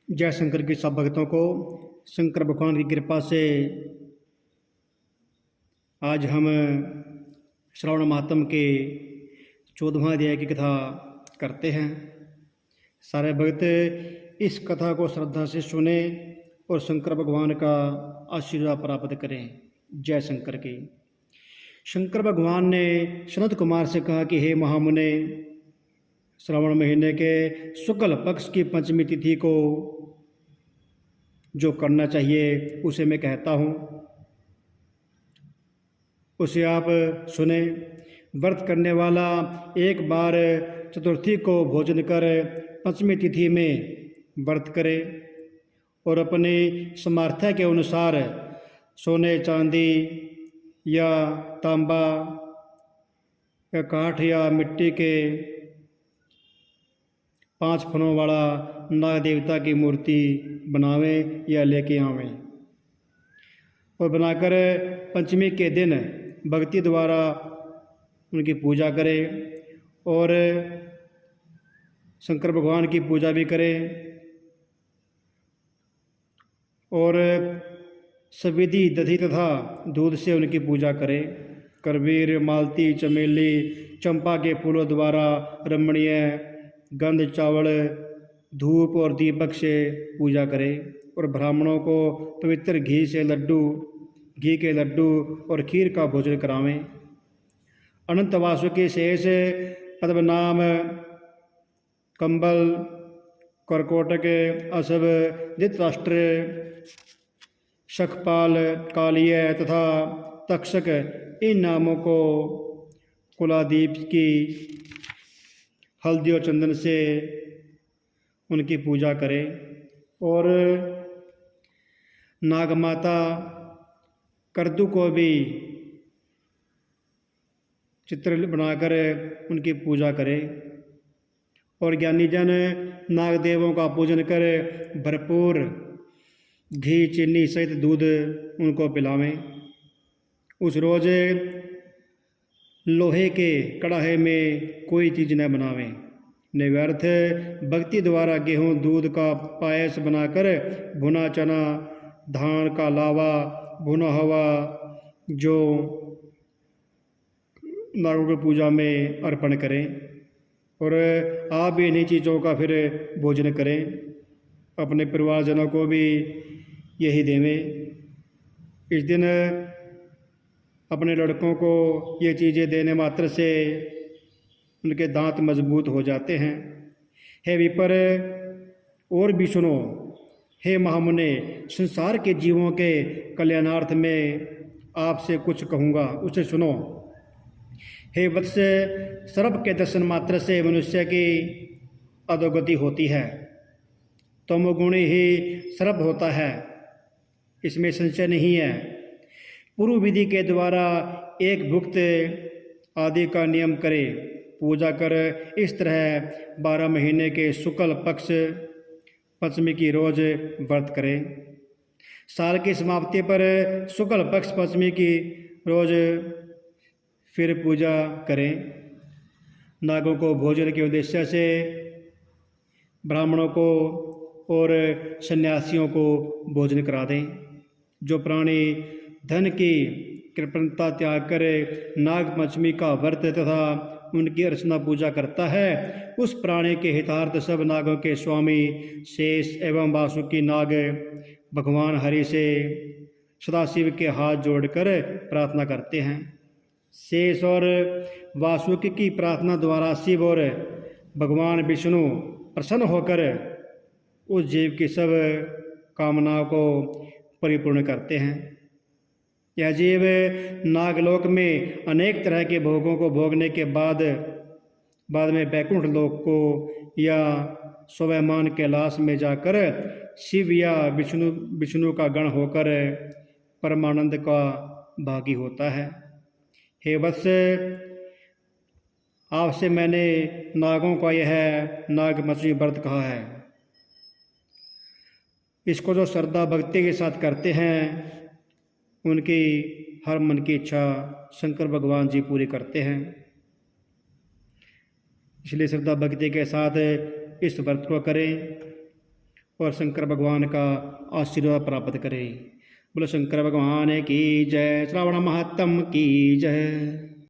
जय शंकर की सब भक्तों को शंकर भगवान की कृपा से आज हम श्रावण मातम के 14वां अध्याय की कथा करते हैं। सारे भक्त इस कथा को श्रद्धा से सुने और शंकर भगवान का आशीर्वाद प्राप्त करें। जय शंकर की। शंकर भगवान ने सनत कुमार से कहा कि हे महामुने, श्रावण महीने के शुक्ल पक्ष की पंचमी तिथि को जो करना चाहिए उसे मैं कहता हूँ, उसे आप सुने। व्रत करने वाला एक बार चतुर्थी को भोजन कर पंचमी तिथि में व्रत करे और अपनी सामर्थ्य के अनुसार सोने चांदी या तांबा या काठ या मिट्टी के 5 फनों वाला नाग देवता की मूर्ति बनावें या लेके आवें और बनाकर पंचमी के दिन भक्ति द्वारा उनकी पूजा करें और शंकर भगवान की पूजा भी करें और सविधि दधि तथा दूध से उनकी पूजा करें। करवीर, मालती, चमेली, चंपा के फूलों द्वारा रमणीय गंध, चावल, धूप और दीपक से पूजा करें और ब्राह्मणों को पवित्र घी के लड्डू और खीर का भोजन करावें। अनंत वासुकी शेष, पद्मनाम, कंबल, करकोटक, असव, धृतराष्ट्र, शखपाल, कालिय तथा तक्षक, इन नामों को कुलादीप की हल्दी और चंदन से उनकी पूजा करें और नागमाता करदू को भी चित्र बनाकर उनकी पूजा करें और ज्ञानी जन नागदेवों का पूजन कर भरपूर घी, चीनी सहित दूध उनको पिलावें। उस रोज लोहे के कड़ाहे में कोई चीज़ न बनावें। निव्यर्थ भक्ति द्वारा गेहूँ दूध का पायस बनाकर भुना चना, धान का लावा, भुना हुआ जो नागों की पूजा में अर्पण करें और आप भी इन्हीं चीज़ों का फिर भोजन करें। अपने परिवारजनों को भी यही देवें। इस दिन अपने लड़कों को ये चीज़ें देने मात्र से उनके दांत मजबूत हो जाते हैं। हे विपर, और भी सुनो। हे महामुने, संसार के जीवों के कल्याणार्थ में आपसे कुछ कहूँगा, उसे सुनो। हे वत्स, सर्प के दर्शन मात्र से मनुष्य की अधोगति होती है। तमोगुणी ही सर्प होता है, इसमें संशय नहीं है। पूर्व विधि के द्वारा एक भुक्त आदि का नियम करे, पूजा कर इस तरह 12 महीने के शुक्ल पक्ष पंचमी की रोज व्रत करें। साल की समाप्ति पर शुक्ल पक्ष पंचमी की रोज फिर पूजा करें। नागों को भोजन के उद्देश्य से ब्राह्मणों को और सन्यासियों को भोजन करा दें। जो प्राणी धन की कृपणता त्याग कर नाग पंचमी का व्रत तथा उनकी अर्चना पूजा करता है, उस प्राणी के हितार्थ सब नागों के स्वामी शेष एवं वासुकी नाग भगवान हरि से सदाशिव के हाथ जोड़कर प्रार्थना करते हैं। शेष और वासुकी की प्रार्थना द्वारा शिव और भगवान विष्णु प्रसन्न होकर उस जीव की सब कामनाओं को परिपूर्ण करते हैं। यह जीव नागलोक में अनेक तरह के भोगों को भोगने के बाद में बैकुंठ लोक को या स्वयमान कैलाश में जाकर शिव या विष्णु का गण होकर परमानंद का भागी होता है। हे वत्स, आपसे मैंने नागों का यह नाग पंचमी व्रत कहा है। इसको जो श्रद्धा भक्ति के साथ करते हैं, उनकी हर मन की इच्छा शंकर भगवान जी पूरी करते हैं। इसलिए श्रद्धा भक्ति के साथ इस व्रत को करें और शंकर भगवान का आशीर्वाद प्राप्त करें। बोलो शंकर भगवान की जय। श्रावण महात्म की जय।